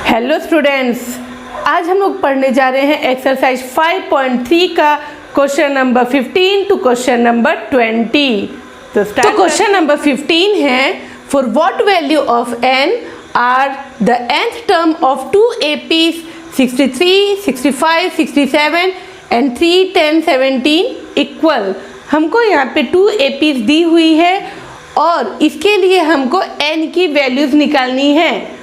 Hello students, आज हम लोग पढ़ने जा रहे हैं एक्सरसाइज 5.3 का question number 15 to question number 20। तो क्वेश्चन नंबर 15 है, for what value of n are the nth term of 2 APs 63, 65, 67 and 3, 10, 17 equal. हमको यहाँ पे 2 APs दी हुई है और इसके लिए हमको n की वैल्यूज निकालनी है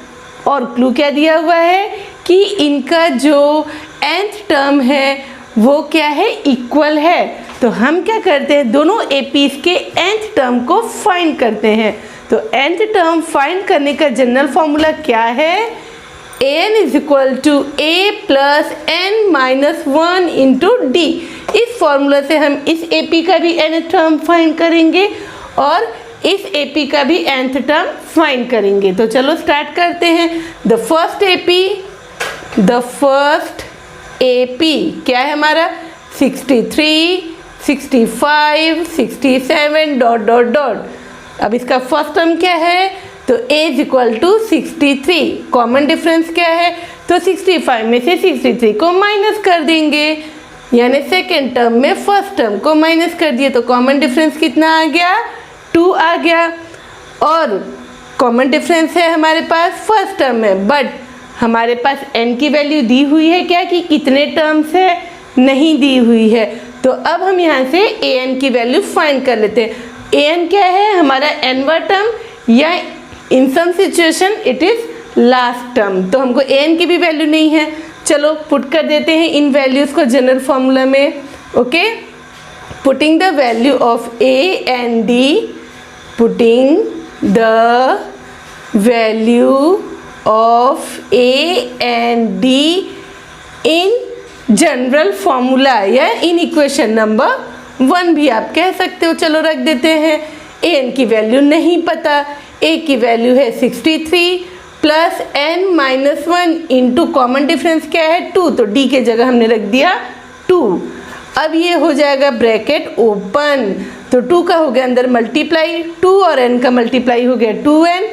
और क्लू क्या दिया हुआ है कि इनका जो nth टर्म है वो क्या है, इक्वल है। तो हम क्या करते हैं, दोनों एपीज के nth टर्म को फाइंड करते हैं। तो nth टर्म फाइंड करने का जनरल फॉर्मूला क्या है, an is equal to a plus n minus 1 into d. इस फॉर्मूला से हम इस एपी का भी nth टर्म फाइंड करेंगे और इस एपी का भी nth टर्म फाइंड करेंगे। तो चलो स्टार्ट करते हैं। द फर्स्ट एपी क्या है हमारा, 63, 65, 67 डॉट डॉट डॉट। अब इसका फर्स्ट टर्म क्या है, तो a is equal to 63। Common difference क्या है, तो 65 में से 63 को माइनस कर देंगे, यानी सेकेंड टर्म में फर्स्ट टर्म को माइनस कर दिए तो कॉमन डिफरेंस कितना आ गया, 2 आ गया। और कॉमन डिफरेंस है हमारे पास फर्स्ट टर्म में, बट हमारे पास n की वैल्यू दी हुई है क्या कि कितने टर्म्स है, नहीं दी हुई है। तो अब हम यहाँ से an की वैल्यू फाइंड कर लेते हैं। an क्या है, हमारा nवा टर्म या in some situation it is last term. तो हमको an की भी वैल्यू नहीं है, चलो पुट कर देते हैं इन वैल्यूज को जनरल फॉर्मूला में। Okay, putting the value of a and d, putting the value of a and d in general formula या इन इक्वेशन नंबर 1 भी आप कह सकते हो। चलो रख देते हैं, an की वैल्यू नहीं पता, a की वैल्यू है 63 plus n minus 1 into common difference क्या है 2, तो d के जगह हमने रख दिया 2। अब ये हो जाएगा ब्रैकेट ओपन, तो 2 का हो गया अंदर मल्टीप्लाई, 2 और n का मल्टीप्लाई हो गया 2n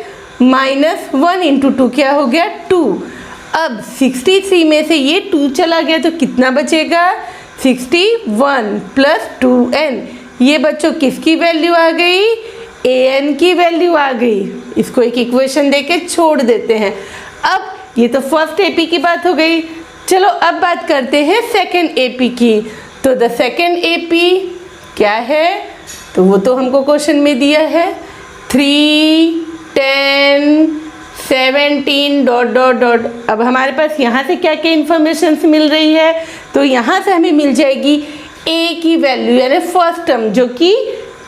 माइनस 1 इंटू 2 क्या हो गया 2। अब 63 में से ये 2 चला गया तो कितना बचेगा, 61 प्लस 2n। ये बच्चों किसकी वैल्यू आ गई, an की वैल्यू आ गई। इसको एक इक्वेशन देके छोड़ देते हैं। अब ये तो फर्स्ट एपी की बात हो गई, चलो अब बात करते हैं सेकेंड एपी की। तो द सेकेंड एपी क्या है, तो वो तो हमको क्वेश्चन में दिया है 3, 10, 17 डॉट डॉट डॉट। अब हमारे पास यहाँ से क्या क्या इन्फॉर्मेशन मिल रही है, तो यहाँ से हमें मिल जाएगी a की वैल्यू यानी फर्स्ट टर्म जो कि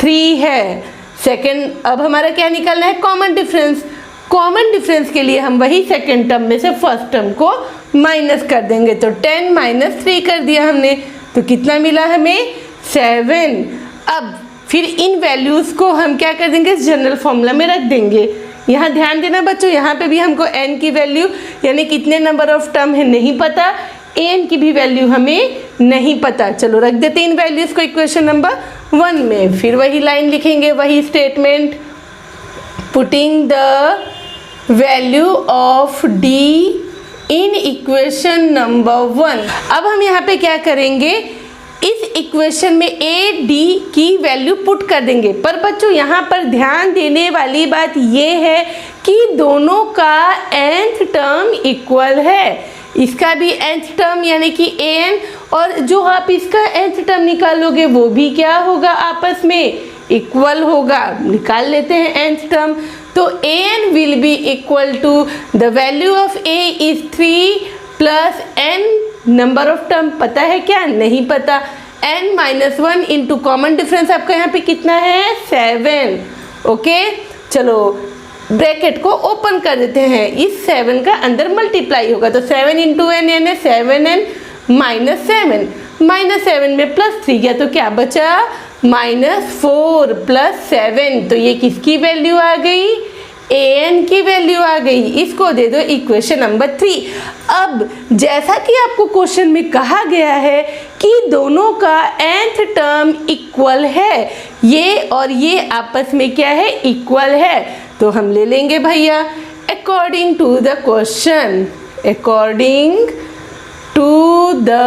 3 है। सेकेंड, अब हमारा क्या निकालना है, कॉमन डिफरेंस। कॉमन डिफरेंस के लिए हम वही सेकेंड टर्म में से फर्स्ट टर्म को माइनस कर देंगे, तो 10 माइनस 3 कर दिया हमने, तो कितना मिला हमें 7। अब फिर इन वैल्यूज़ को हम क्या कर देंगे, जनरल फॉर्मूला में रख देंगे। यहाँ ध्यान देना बच्चों, यहाँ पे भी हमको n की वैल्यू यानी कितने नंबर ऑफ टर्म है नहीं पता, an की भी वैल्यू हमें नहीं पता। चलो रख देते हैं इन वैल्यूज़ को इक्वेशन नंबर 1 में। फिर वही लाइन लिखेंगे, वही statement, putting the value of d in equation number 1। अब हम यहाँ पे क्या करेंगे, इस इक्वेशन में a d की वैल्यू पुट कर देंगे। पर बच्चों यहाँ पर ध्यान देने वाली बात ये है कि दोनों का nth टर्म इक्वल है। इसका भी nth टर्म यानी कि an, और जो आप इसका nth टर्म निकालोगे वो भी क्या होगा, आपस में इक्वल होगा। निकाल लेते हैं nth टर्म, तो an will be equal to the value of a is 3 plus n number of term पता है क्या, नहीं पता, n minus 1 into common difference आपका यहाँ पे कितना है 7। ओके, चलो ब्रैकेट को ओपन कर देते हैं, इस 7 का अंदर मल्टीप्लाई होगा तो 7 इंटू n यानी 7n माइनस 7, माइनस 7 में प्लस 3 गया तो क्या बचा -4 प्लस 7। तो ये किसकी वैल्यू आ गई, an की वैल्यू आ गई, इसको दे दो इक्वेशन नंबर 3। अब जैसा कि आपको क्वेश्चन में कहा गया है कि दोनों का nth टर्म इक्वल है, ये और ये आपस में क्या है, इक्वल है, तो हम ले लेंगे भैया according to the question, according to the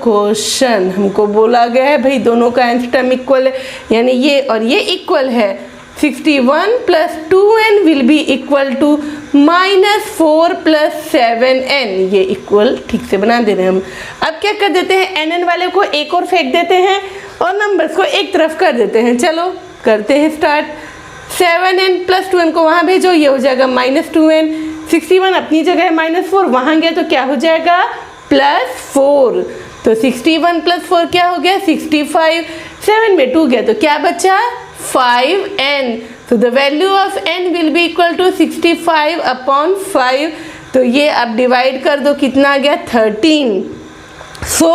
question हमको बोला गया है भाई दोनों का nth टर्म इक्वल है, यानी ये और ये इक्वल है। 61 plus 2n will be equal to -4 plus 7n, ये इक्वल ठीक से बना दे रहे हैं हम। अब क्या कर देते हैं, nn वाले को एक और फेंक देते हैं और नंबर्स को एक तरफ कर देते हैं। चलो करते हैं स्टार्ट। 7n प्लस 2n को वहाँ भेजो, ये हो जाएगा -2n। 61 अपनी जगह है -4, वहाँ गया तो क्या हो जाएगा +4, तो 61 प्लस 4 क्या हो गया 65। 7 में 2 गया तो क्या बचा 5n, तो the value of n will be equal to 65 upon 5, तो ये आप डिवाइड कर दो, कितना आ गया 13। So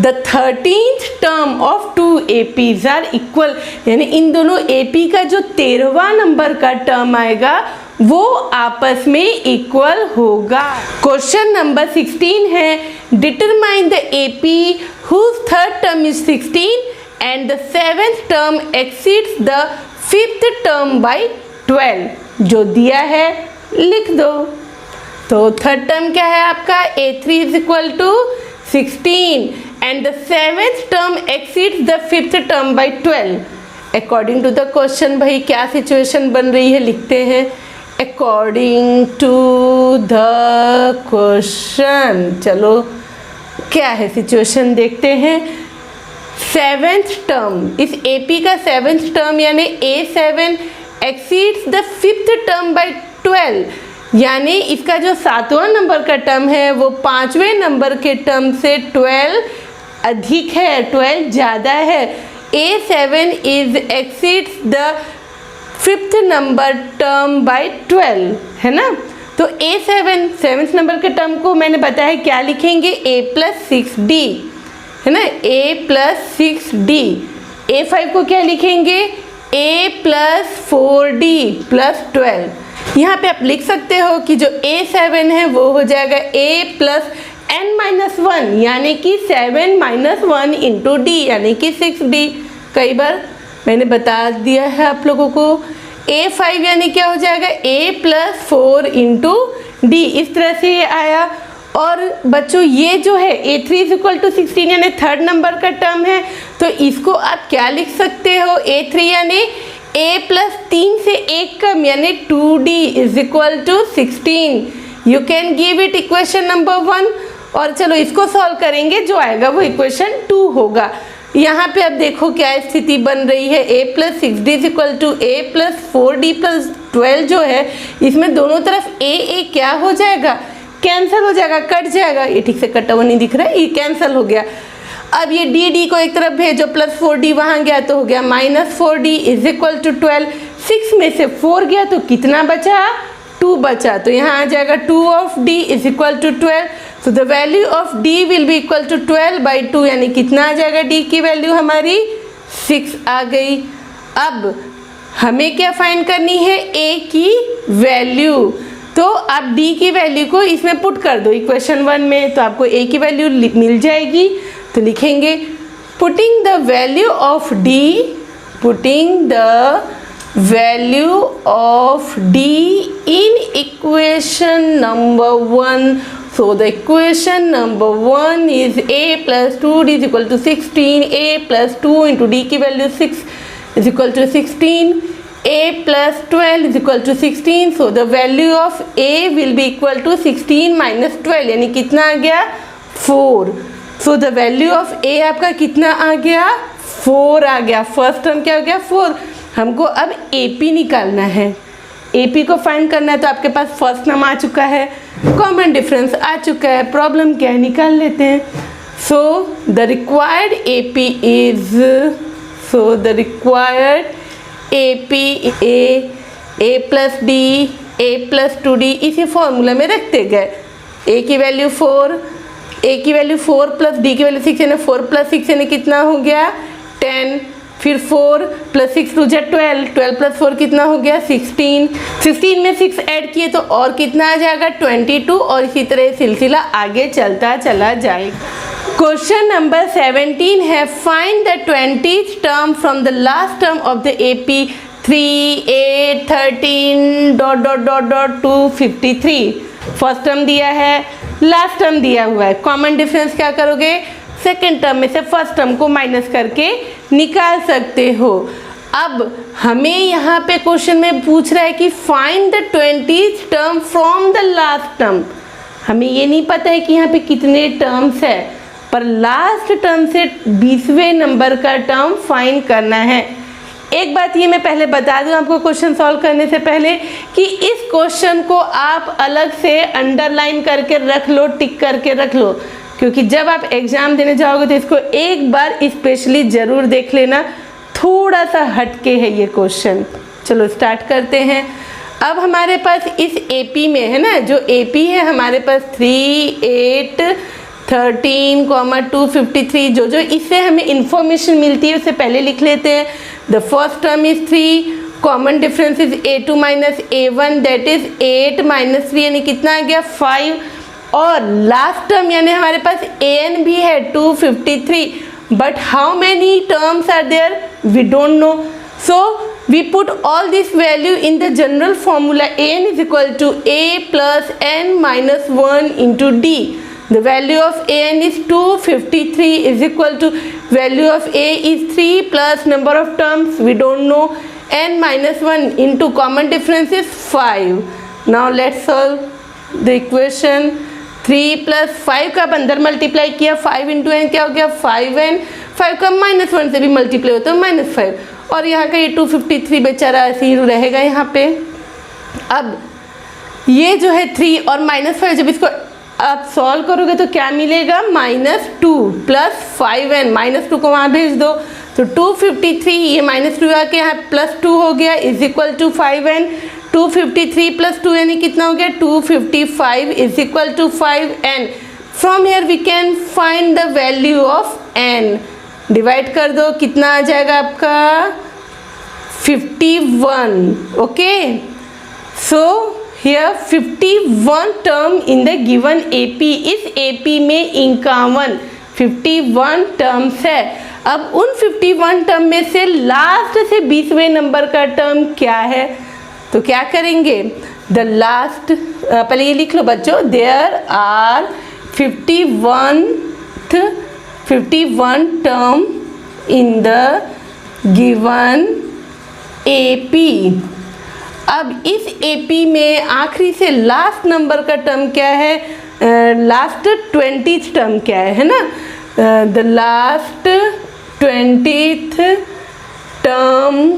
the 13th term of 2 APs are equal, यानी इन दोनों AP का जो 13वां नंबर का टर्म आएगा वो आपस में इक्वल होगा। क्वेश्चन नंबर 16 है, determine the AP whose third term is 16 and the 7th term exceeds the 5th term by 12। जो दिया है लिख दो। तो थर्ड टर्म क्या है आपका, A3 is equal to 16 and the 7th term exceeds the 5th term by 12। According to the question भाई क्या सिचुएशन बन रही है, लिखते हैं अकॉर्डिंग टू द क्वेश्चन। चलो क्या है सिचुएशन देखते हैं। 7th टर्म, इस AP का 7th टर्म यानी A7 exceeds the 5th term by 12, यानी इसका जो 7वां नंबर का टर्म है वो 5वें नंबर के टर्म से 12 अधिक है, 12 ज़्यादा है। A7 is exceeds the 5th number term by 12, है ना। तो A7 7th नंबर के टर्म को मैंने बताया क्या लिखेंगे, A + 6D, है ना, A + 6D। A5 को क्या लिखेंगे, A + 4D + 12। यहाँ पे आप लिख सकते हो कि जो A7 है वो हो जाएगा A + n-1, यानी कि 7 - 1 इंटू D, यानी कि 6D। कई बार मैंने बता दिया है आप लोगों को। A5 यानी क्या हो जाएगा, A + 4 इंटू D, इस तरह से ये आया। और बच्चों ये जो है A3 = 16 यानी थर्ड नंबर का टर्म है, तो इसको आप क्या लिख सकते हो, A3 यानी A + 3 से 1 कम यानी 2D = 16। You can give it equation number 1। और चलो इसको सॉल्व करेंगे, जो आएगा वो इक्वेशन 2 होगा। यहाँ पे अब देखो क्या स्थिति बन रही है, A + 6D = A + 4D + 12 जो है इसमें दोनों तरफ A क्या हो जाएगा, कैंसिल हो जाएगा, कट जाएगा। ये ठीक से कटा हुआ नहीं दिख रहा है, ये कैंसिल हो गया। अब ये D को एक तरफ भेजो, +4D वहाँ गया तो हो गया -4D = 12। 6 में से 4 गया तो कितना बचा, 2 बचा, तो यहाँ आ जाएगा 2 of D = 12। तो the value of D will be equal to 12/2, यानी कितना आ जाएगा, D की वैल्यू हमारी 6 आ गई। अब हमें क्या फाइंड करनी है, A की वैल्यू। तो आप D की वैल्यू को इसमें पुट कर दो इक्वेशन 1 में, तो आपको A की वैल्यू मिल जाएगी। तो लिखेंगे putting the value of D, putting the value of D in equation number 1। So the equation number 1 is A + 2D = 16, A + 2 into D की value 6 = 16, A + 12 = 16। So the value of A will be equal to 16 - 12, यानी कितना आ गया 4। So the value of A आपका कितना आ गया, 4 आ गया। फर्स्ट टर्म क्या हो गया 4। हमको अब AP निकालना है, AP को फाइंड करना है। तो आपके पास फर्स्ट टर्म आ चुका है, कॉमन डिफरेंस आ चुका है, प्रॉब्लम क्या है निकाल लेते हैं। So the required AP is, so the required AP A + D, A + 2D, इसी फॉर्मूला में रखते गए। A की वैल्यू 4, A की वैल्यू 4 + D की वैल्यू 6 यानी 4 + 6 यानी कितना हो गया 10। फिर 4 + 6 2 = 12, 12 + 4 कितना हो गया 16, 16 में 6 ऐड किए तो और कितना आ जाएगा 22, और इसी तरह सिलसिला आगे चलता चला जाएगा। क्वेश्चन नंबर 17 है find the 20th term from the last term of the AP 3, 8, 13 ... to 53। First term दिया है, लास्ट टर्म दिया हुआ है, कॉमन डिफरेंस क्या करोगे, सेकेंड टर्म में से फर्स्ट टर्म को माइनस करके निकाल सकते हो। अब हमें यहाँ पे क्वेश्चन में पूछ रहा है कि find the 20th term from the last term. हमें ये नहीं पता है कि यहाँ पे कितने टर्म्स है, पर लास्ट टर्म से 20वें नंबर का टर्म फाइंड करना है। एक बात ये मैं पहले बता दूं आपको क्वेश्चन सॉल्व करने से पहले कि इस क्वेश्चन को आप अलग से अंडरलाइन करके रख लो, टिक करके रख लो, क्योंकि जब आप एग्ज़ाम देने जाओगे तो इसको एक बार स्पेशली ज़रूर देख लेना, थोड़ा सा हटके है ये क्वेश्चन। चलो स्टार्ट करते हैं। अब हमारे पास इस AP में है ना, जो AP है हमारे पास 3, 8, 13, 253, जो इससे हमें इंफॉर्मेशन मिलती है उसे पहले लिख लेते हैं। The first term is 3, common difference is A2 - A1 that is 8 - 3 यानी कितना आ गया 5, और लास्ट टर्म यानी हमारे पास an भी है 253, but how many terms are there we don't know, so we put all this value in the general formula an = a + n - 1 × d। The value of an is 253 is equal to value of a is 3 plus number of terms we don't know n - 1 into common difference is 5. Now let's solve the equation। 3 + 5 का अंदर multiply किया, 5 × n क्या हो गया 5n, 5 का -1 से भी multiply होता है -5, और यहाँ का ये 253 बेचारा ऐसे ही रहेगा यहाँ पे। अब ये जो है 3 और -5 जब इसको आप सॉल्व करोगे तो क्या मिलेगा -2 + 5n, -2 को वहाँ भेज दो तो 253, ये -2 आके यहाँ +2 हो गया इज इक्वल टू 5n। 253 + 2 यानी कितना हो गया 255 is equal to 5n। From here we can find the value of n। Divide कर दो, कितना आ जाएगा आपका 51। Okay, so here 51 term in the given AP। इस AP में 51 टर्म्स है। अब उन 51 टर्म में से लास्ट से 20वें नंबर का टर्म क्या है, तो क्या करेंगे द लास्ट, पहले ये लिख लो बच्चों, there are 51 term in the given AP। अब इस AP में आखिरी से लास्ट नंबर का टर्म क्या है, लास्ट 20th टर्म क्या है ना, the last 20th term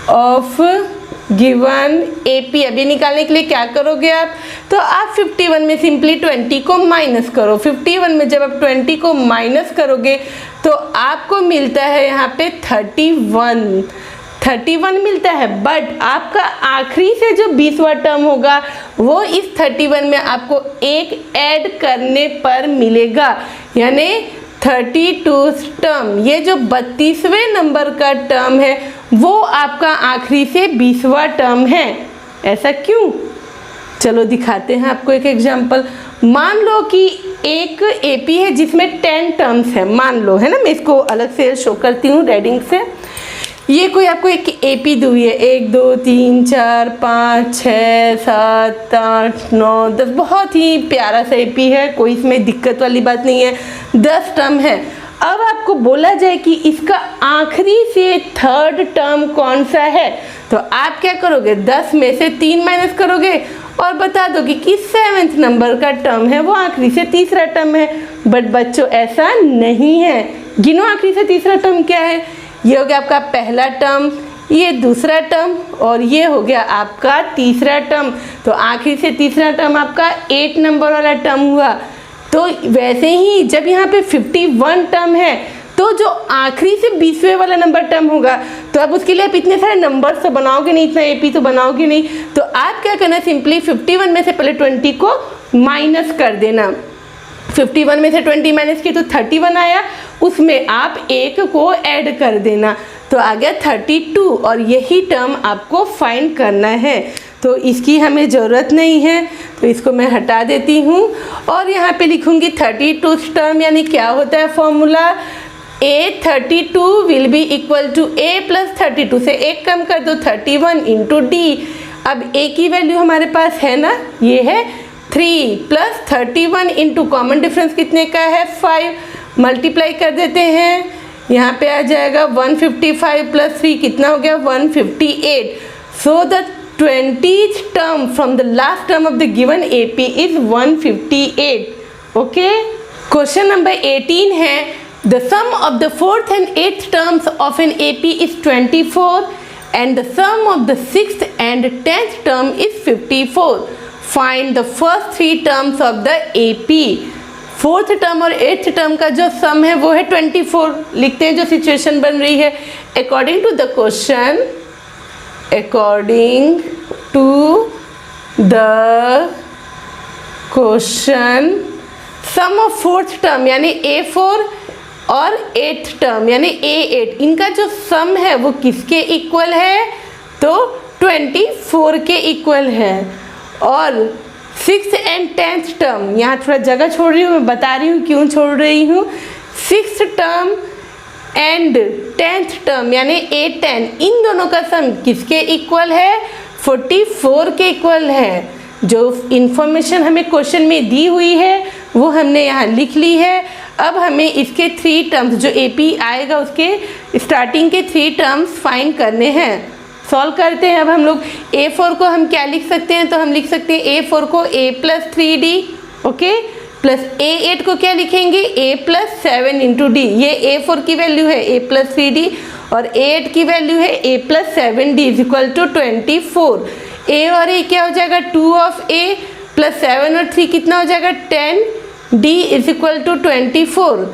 of given AP। अभी निकालने के लिए क्या करोगे आप, तो आप 51 में सिंपली 20 को माइनस करो। 51 में जब आप 20 को माइनस करोगे तो आपको मिलता है यहाँ पे 31 मिलता है, बट आपका आखिरी से जो 20वां टर्म होगा वो इस 31 में आपको एक ऐड करने पर मिलेगा, यानी 32 टर्म। ये जो 32वें नंबर का टर्म है वो आपका आखिरी से 20वां टर्म है। ऐसा क्यों, चलो दिखाते हैं आपको एक एग्जांपल। मान लो कि एक AP है जिसमें 10 टर्म्स है, मान लो है ना, मैं इसको अलग से शो करती हूँ रेडिंग से। ये कोई आपको एक AP दी है, 1 2 3 4 5 6 7 8 9 10, बहुत ही प्यारा सा AP है, कोई इसमें दिक्कत वाली बात नहीं है। 10 टर्म है। अब आपको बोला जाए कि इसका आखिरी से थर्ड टर्म कौन सा है, तो आप क्या करोगे 10 में से 3 माइनस करोगे और बता दोगे कि 7वें नंबर का टर्म है वो आखिरी से तीसरा टर्म है। बट बच्चों ऐसा नहीं है। गिनो आखिरी से तीसरा टर्म क्या है, ये हो गया आपका पहला टर्म, ये दूसरा टर्म और ये हो गया आपका तीसरा टर्म। तो आखिरी से तीसरा टर्म आपका 8 नंबर वाला टर्म हुआ। तो वैसे ही जब यहाँ पे 51 टर्म है तो जो आखिरी से 20वें वाला नंबर टर्म होगा तो अब उसके लिए आप इतने सारे नंबर्स तो बनाओगे नहीं, इतना AP तो बनाओगे नहीं। तो आप क्या करना, सिंपली 51 में से पहले 20 को माइनस कर देना। 51 में से 20 माइनस किए तो 31 आया, उसमें आप 1 को ऐड कर देना तो आ गया 32 और यही टर्म आपको फाइंड करना है। तो इसकी हमें ज़रूरत नहीं है तो इसको मैं हटा देती हूँ और यहाँ पे लिखूँगी 32 टर्म, यानी क्या होता है formula, A32 will be equal to A plus 32 से 1 कम कर दो 31 इंटू डी। अब A की वैल्यू हमारे पास है ना, ये है 3 प्लस 31 इंटू कॉमन डिफरेंस कितने का है 5, मल्टीप्लाई कर देते हैं, यहाँ पे आ जाएगा 155 प्लस 3 कितना हो गया 158। So the 20th term from the last term of the given AP is 158. Okay? Question number 18 है the sum of the 4th and 8th terms of an AP is 24 and the sum of the 6th and 10th term is 54. Find the first 3 terms of the AP. 4th term और 8th term का जो सम है वो है 24। लिखते हैं जो situation बन रही है according to the question, according to the question sum of 4th term यानी A4 और 8th टर्म यानी A8, इनका जो सम है वो किसके इक्वल है, तो 24 के इक्वल है। और 6th एंड 10th टर्म, यहाँ थोड़ा जगह छोड़ रही हूँ, मैं बता रही हूँ क्यों छोड़ रही हूँ। 6th term and 10th term यानी A10, इन दोनों का सम किसके इक्वल है, 44 के इक्वल है। जो इन्फॉर्मेशन हमें क्वेश्चन में दी हुई है वो हमने यहाँ लिख ली है। अब हमें इसके 3 टर्म्स जो AP आएगा उसके स्टार्टिंग के 3 टर्म्स फाइंड करने हैं। सॉल्व करते हैं। अब हम लोग A4 को हम क्या लिख सकते हैं, तो हम लिख सकते हैं A4 को A plus 3D, okay, plus A8 को क्या लिखेंगे A प्लस 7 इंटू डी। ये A4 की वैल्यू है A प्लस 3D और A8 की वैल्यू है A plus 7D is equal to 24। A और A क्या हो जाएगा 2 ऑफ A प्लस 7 और 3 कितना हो जाएगा 10, D इज इक्वल टू 24।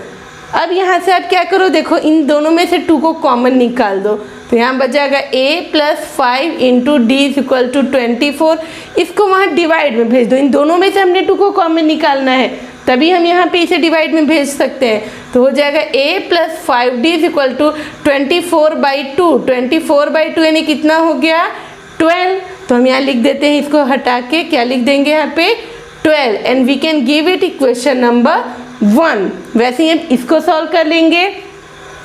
अब यहाँ से आप क्या करो, देखो इन दोनों में से 2 को कॉमन निकाल दो तो यहाँ बच जाएगा A plus 5 into D is equal to 24। इसको वहाँ डिवाइड में भेज दो, इन दोनों में से हमने 2 को कॉमन निकालना है तभी हम यहाँ पे इसे डिवाइड में भेज सकते हैं। तो हो जाएगा A plus 5D is equal to 24/2। 24/2 यानी कितना हो गया 12। तो हम यहाँ लिख देते हैं, इसको हटा के क्या लिख देंगे यहाँ पे 12 and we can give it equation number 1। वैसे ही हम इसको सॉल्व कर लेंगे।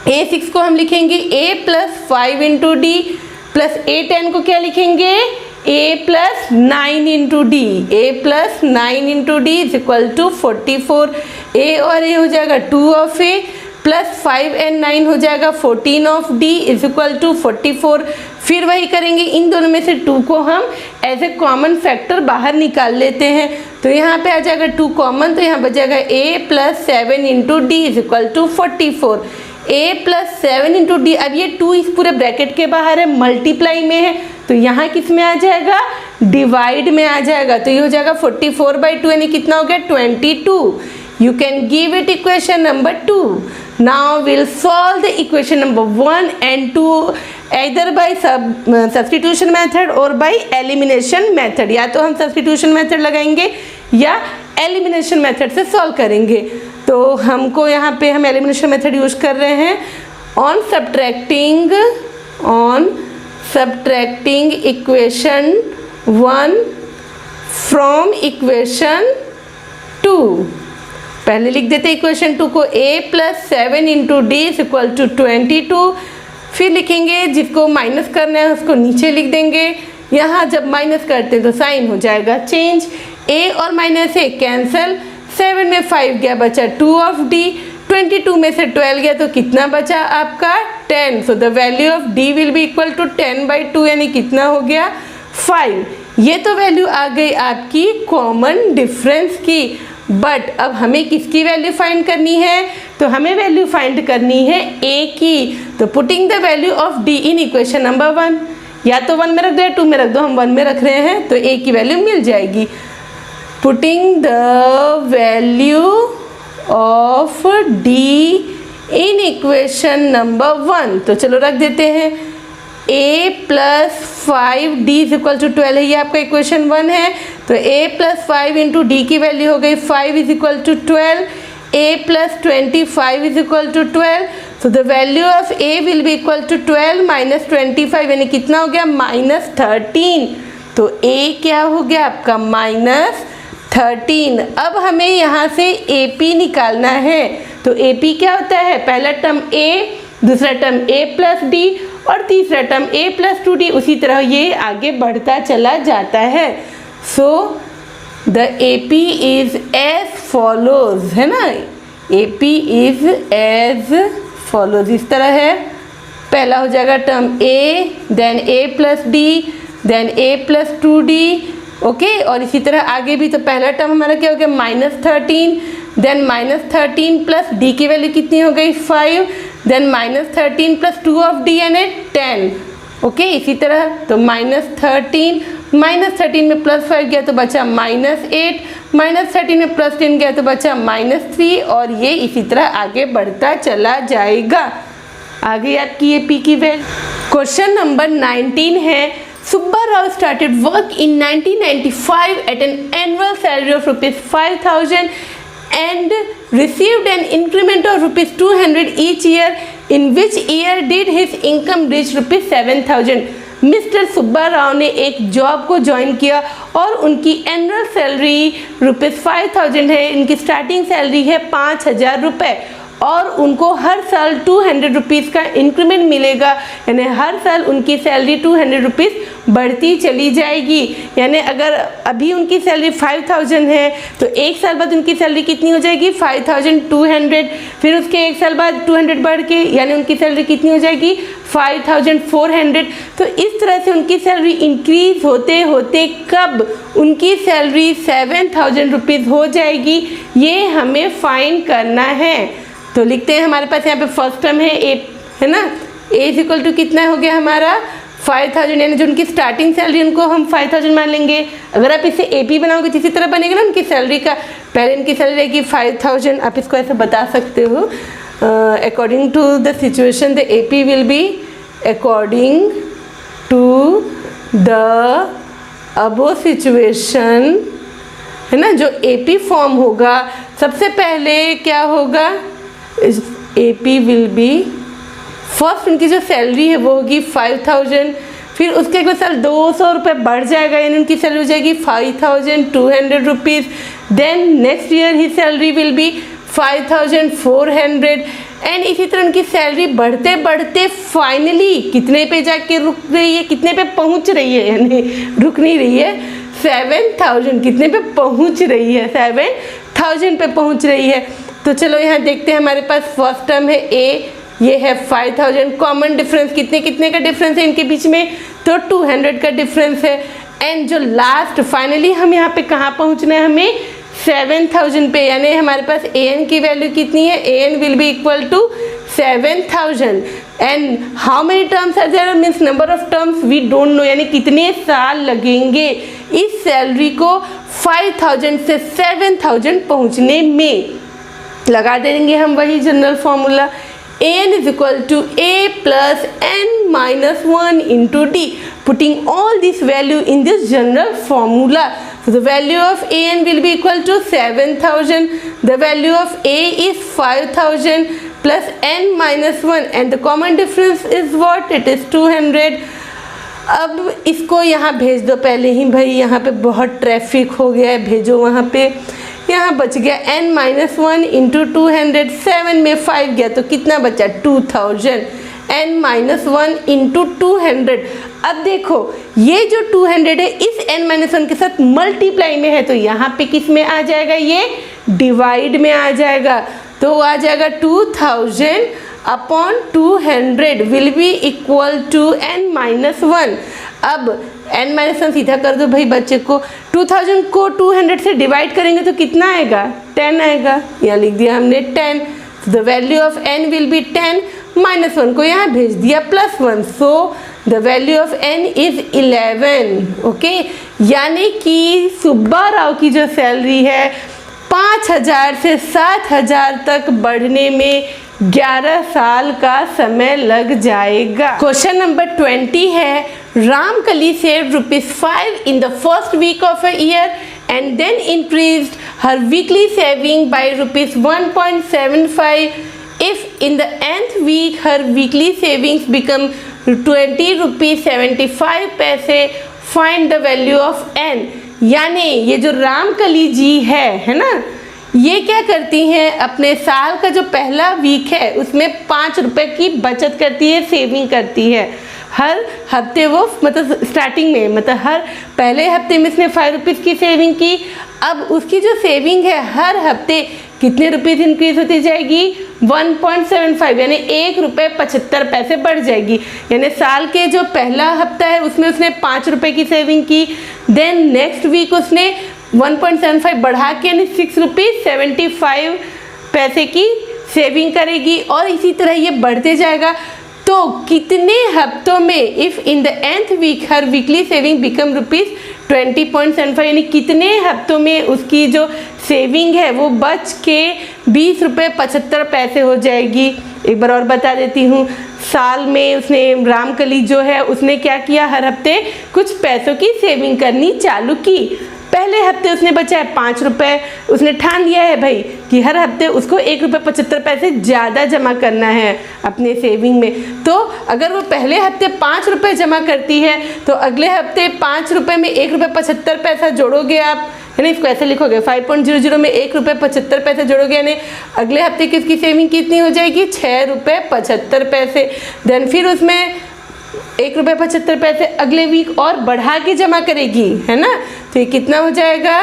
A6 को हम लिखेंगे A plus 5 into d plus A10 को क्या लिखेंगे A plus 9 into d. A plus 9 into D is equal to 44। A और A हो जाएगा 2 ऑफ A प्लस 5 एंड 9 हो जाएगा 14 of D is equal to 44। फिर वही करेंगे, इन दोनों में से 2 को हम एज ए कॉमन फैक्टर बाहर निकाल लेते हैं। तो यहाँ पे आ जाएगा 2 कॉमन, तो यहाँ बच जाएगा A plus 7 into D is equal to 44। A plus 7 into D, अब ये 2 इस पूरे ब्रैकेट के बाहर है, मल्टीप्लाई में है तो यहाँ किस में आ जाएगा डिवाइड में आ जाएगा। तो ये हो जाएगा 44/2 यानी कितना हो गया 22। You can give it equation number 2. Now we'll solve the equation number 1 and 2 either by substitution method or by elimination method। या तो हम substitution method लगाएंगे या elimination method से solve करेंगे। तो हमको यहाँ पे हम elimination method यूज कर रहे हैं। On subtracting equation 1 from equation 2, पहले लिख देते इक्वेशन 2 को A plus 7 into D is equal to 22। फिर लिखेंगे जिसको माइनस करना है उसको नीचे लिख देंगे। यहाँ जब माइनस करते हैं तो साइन हो जाएगा चेंज, A और माइनस A कैंसल, 7 में 5 गया बचा 2 ऑफ D, 22 में से 12 गया तो कितना बचा आपका 10। So the value of D will be equal to 10/2 यानी कितना हो गया 5। ये तो वैल्यू आ गई आपकी कॉमन डिफरेंस की। बट अब हमें किसकी वैल्यू फाइंड करनी है, तो हमें वैल्यू फाइंड करनी है A की। तो putting the value of D in equation number 1, या तो 1 में रख दो या 2 में रख दो, हम 1 में रख रहे हैं तो A की वैल्यू मिल जाएगी। Putting the value of D in equation number 1, तो चलो रख देते हैं A plus 5D is equal to 12 है, ये आपका इक्वेशन 1 है। तो a प्लस 5 इंटू डी की वैल्यू हो गई 5 is equal to 12, a plus 25 is equal to 12, so the value of a will be equal to 12 minus 25 यानी कितना हो गया -13। तो a क्या हो गया आपका -13। अब हमें यहाँ से AP निकालना है। तो AP क्या होता है, पहला टर्म a, दूसरा टर्म a प्लस डी और तीसरा टर्म a प्लस 2d। उसी तरह ये आगे बढ़ता चला जाता है। So the AP is as follows, है ना, AP इज एज फॉलोज, इस तरह है। पहला हो जाएगा term a, then a plus D, then a plus 2d, okay. और इसी तरह आगे भी। तो पहला टर्म हमारा क्या हो गया -13, देन -13 प्लस डी की वैल्यू कितनी हो गई 5, देन -13 प्लस 2 ऑफ डी यानी 10, ओके। इसी तरह तो -13 में प्लस 5 गया तो बचा -8, -13 में प्लस 10 गया तो बचा -3 और ये इसी तरह आगे बढ़ता चला जाएगा। आगे आपकी ये पी की वैल्यू। क्वेश्चन नंबर 19 है, Subba Rao started work in 1995 at an annual salary of ₹5,000 and received an increment of ₹200 each year. In which year did his income reach ₹7,000? Mister Subba Rao ने एक जॉब को ज्वाइन किया और उनकी annual salary ₹5,000 है। इनकी starting salary है ₹5,000 और उनको हर साल ₹200 का इंक्रीमेंट मिलेगा, यानी हर साल उनकी सैलरी ₹200 बढ़ती चली जाएगी। यानी अगर अभी उनकी सैलरी 5,000 है तो एक साल बाद उनकी सैलरी कितनी हो जाएगी 5,200, फिर उसके एक साल बाद 200 बढ़ के यानी उनकी सैलरी कितनी हो जाएगी 5,400। तो इस तरह से उनकी सैलरी इंक्रीज होते होते कब उनकी सैलरी ₹7,000 हो जाएगी, ये हमें फाइंड करना है। तो लिखते हैं, हमारे पास यहाँ पे फर्स्ट टर्म है ए, है ना, ए इज इक्वल टू कितना हो गया हमारा 5,000, यानी जो उनकी स्टार्टिंग सैलरी उनको हम 5,000 मान लेंगे। अगर आप इसे AP बनाओगे तो इसी तरह बनेगा ना, उनकी सैलरी का पहले इनकी सैलरी रहेगी 5,000, आप इसको ऐसे बता सकते हो। According to the situation the AP will be according to the above situation, है ना। जो AP फॉर्म होगा सबसे पहले क्या होगा, AP विल बी फर्स्ट उनकी जो सैलरी है वो होगी 5,000, फिर उसके अगले साल ₹200 बढ़ जाएगा यानी उनकी सैलरी हो जाएगी 5,200 रुपीज़। देन नेक्स्ट ईयर ही सैलरी विल बी 5,400 एंड इसी तरह उनकी सैलरी बढ़ते बढ़ते फाइनली कितने पे जाके रुक रही है, कितने पे पहुंच रही है, यानी रुक नहीं रही है, 7,000 कितने पे पहुंच रही है, 7,000 पे पहुंच रही है। तो चलो यहाँ देखते हैं, हमारे पास फर्स्ट टर्म है A, ये है 5,000, कॉमन डिफरेंस कितने का डिफरेंस है इनके बीच में, तो 200 का डिफरेंस है। एंड जो लास्ट फाइनली हम यहाँ पे कहाँ पहुँचना है, हमें 7,000 पे, यानी हमारे पास AN की वैल्यू कितनी है, AN will be equal to 7,000 and how many terms are there, means number of terms we don't know, यानी कितने साल लगेंगे इस सैलरी को 5,000 से 7,000 पहुँचने में। लगा देंगे हम वही general formula, AN is equal to A plus N minus 1 into D, putting all this value in this general formula. So the value of AN will be equal to 7,000, the value of A is 5,000 plus N minus 1 and the common difference is what, it is 200. अब इसको यहाँ भेज दो पहले ही, भाई यहाँ पे बहुत ट्रैफिक हो गया है, भेजो वहाँ पे। यहाँ बच गया N-1 इंटू 200, 7 में 5 गया तो कितना बचा 2,000, N-1 इंटू 200। अब देखो ये जो 200 है इस N-1 के साथ मल्टीप्लाई में है तो यहाँ पे किस में आ जाएगा, ये डिवाइड में आ जाएगा, तो आ जाएगा 2,000 upon 200 will be equal to N-1। अब N-1 सीधा कर दो भाई बच्चे को, 2000 को 200 से डिवाइड करेंगे तो कितना आएगा 10 आएगा, यहाँ लिख दिया हमने 10, the value of N will B 10, -1 को यहाँ भेज दिया +1, सो the value of N is 11, okay. यानी कि सुब्बा राव की जो सैलरी है 5,000 से 7,000 तक बढ़ने में 11 साल का समय लग जाएगा। क्वेश्चन नंबर 20 है, Ramkali saved ₹5 in the first week of a year and then increased her weekly saving by ₹1.75. If in the nth week her weekly savings become ₹20.75, find the value of n। यानी ये जो रामकली जी है ना, ये क्या करती हैं, अपने साल का जो पहला वीक है उसमें 5 रुपए की बचत करती है, सेविंग करती है हर हफ्ते। वो मतलब स्टार्टिंग में, मतलब हर पहले हफ्ते में उसने 5 रुपीज़ की सेविंग की। अब उसकी जो सेविंग है हर हफ्ते कितने रुपीज़ इंक्रीज होती जाएगी, 1.75, यानी ₹1.75 बढ़ जाएगी। यानी साल के जो पहला हफ्ता है उसमें उसने 5 रुपये की सेविंग की, देन नेक्स्ट वीक उसने 1.75 बढ़ा के यानी ₹6.75 की सेविंग करेगी, और इसी तरह ये बढ़ते जाएगा। तो कितने हफ्तों में, if in the nth week हर वीकली सेविंग बिकम ₹20.75, यानी कितने हफ्तों में उसकी जो सेविंग है वो बच के ₹20.75 हो जाएगी। एक बार और बता देती हूँ, साल में उसने रामकली जो है उसने क्या किया, हर हफ्ते कुछ पैसों की सेविंग करनी चालू की। पहले हफ्ते उसने बचाया 5 रुपये, उसने ठान लिया है भाई कि हर हफ्ते उसको ₹1.75 ज़्यादा जमा करना है अपने सेविंग में। तो अगर वो पहले हफ्ते 5 रुपये जमा करती है तो अगले हफ्ते 5 रुपये में ₹1.75 जोड़ोगे आप, यानी इसको ऐसे लिखोगे 5.00 में ₹1.75 जोड़ोगे, यानी अगले हफ्ते की उसकी सेविंग कितनी हो जाएगी, ₹6.75। देन फिर उसमें ₹1.75 अगले वीक और बढ़ा के जमा करेगी, है ना। तो ये कितना हो जाएगा,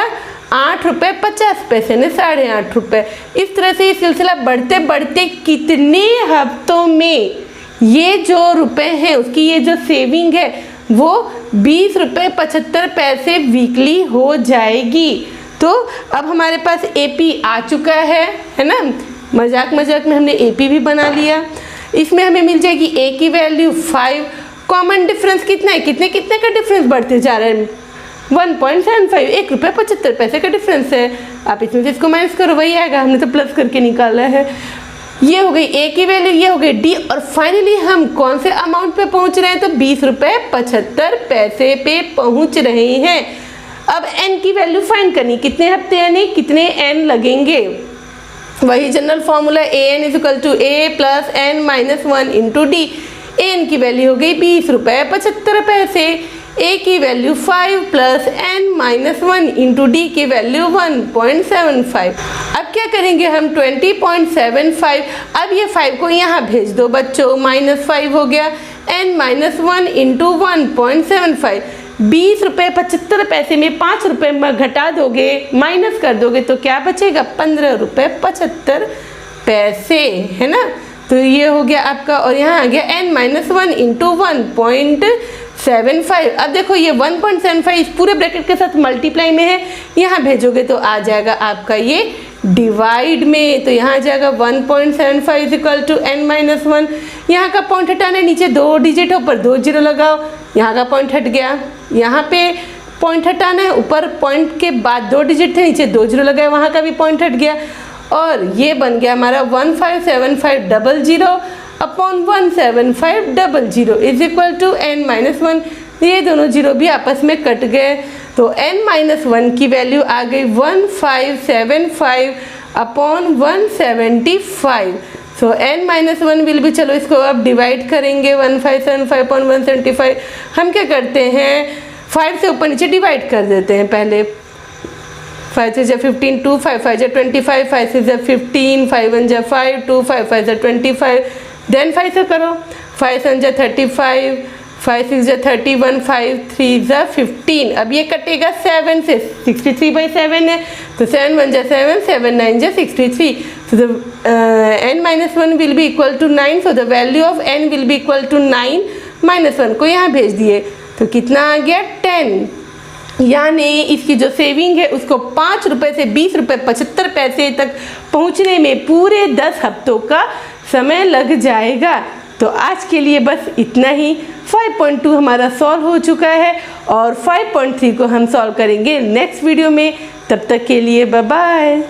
₹8.50 यानी ₹8.5। इस तरह से ये सिलसिला बढ़ते बढ़ते कितने हफ्तों में ये जो रुपए हैं उसकी ये जो सेविंग है वो ₹20.75 वीकली हो जाएगी। तो अब हमारे पास AP आ चुका है ना। मजाक मजाक में हमने AP भी बना लिया। इसमें हमें मिल जाएगी A की वैल्यू 5। कॉमन डिफरेंस कितना है, कितने कितने का डिफरेंस बढ़ते जा रहे हैं, 1.75, ₹1.75 का डिफरेंस है। आप इसमें से इसको माइनस करो, वही आएगा, हमने तो प्लस करके निकाला है। ये हो गई A की वैल्यू, ये हो गई D, और फाइनली हम कौन से अमाउंट पे पहुंच रहे हैं, तो ₹20.75 पे पहुंच रहे हैं। अब N की वैल्यू फाइंड करनी, कितने हफ्ते यानी कितने N लगेंगे, वही general formula AN = A + N-1 × D। N की वैल्यू हो गई ₹20.75, A की वैल्यू 5 + N-1 × D की वैल्यू 1.75। अब क्या करेंगे हम, 20.75, अब ये 5 को यहाँ भेज दो बच्चों, -5 हो गया, N-1 × 1.75, ₹20.75 में 5 रुपये में घटा दोगे, माइनस कर दोगे तो क्या बचेगा, ₹15.75, है ना। तो ये हो गया आपका, और यहाँ आ गया N-1 × 1.75। अब देखो ये 1.75 इस पूरे ब्रैकेट के साथ मल्टीप्लाई में है, यहाँ भेजोगे तो आ जाएगा आपका ये डिवाइड में। तो यहाँ आ जाएगा 1.75 = N-1। यहाँ का पॉइंट हटाना है, नीचे 2 डिजिट है, ऊपर 2 जीरो लगाओ, यहाँ का पॉइंट हट गया। यहाँ पे पॉइंट हटाना है, ऊपर पॉइंट के बाद 2 डिजिट थे, नीचे 2 जीरो लगाए, वहाँ का भी पॉइंट हट गया। और ये बन गया हमारा 157500 अपॉन 1750 = N-1। ये दोनों जीरो भी आपस में कट गए, तो N-1 की वैल्यू आ गई 1575 अपॉन 175। सो N-1 विल भी, चलो इसको अब डिवाइड करेंगे, 1575 अपॉन 175। हम क्या करते हैं, 5 से ऊपर नीचे डिवाइड कर देते हैं पहले। 5 से 15, 2 5 5 25, 5 से 15, 5 1 5, 2 5 5 25, देन 5 से करो, 5 7 35, 5 6 31, 5 3 15। अब ये कटेगा 7 से, 63/7 है, तो 7 1 7, 7 9 63। So the N-1 will be equal to 9, so the value of N will be equal to 9 - 1 को यहाँ भेज दिए, तो कितना आ गया, 10। यानी इसकी जो सेविंग है उसको 5 रुपये से ₹20.75 तक पहुँचने में पूरे 10 हफ्तों का समय लग जाएगा। तो आज के लिए बस इतना ही। 5.2 हमारा सॉल्व हो चुका है और 5.3 को हम सॉल्व करेंगे नेक्स्ट वीडियो में। तब तक के लिए बाय बाय।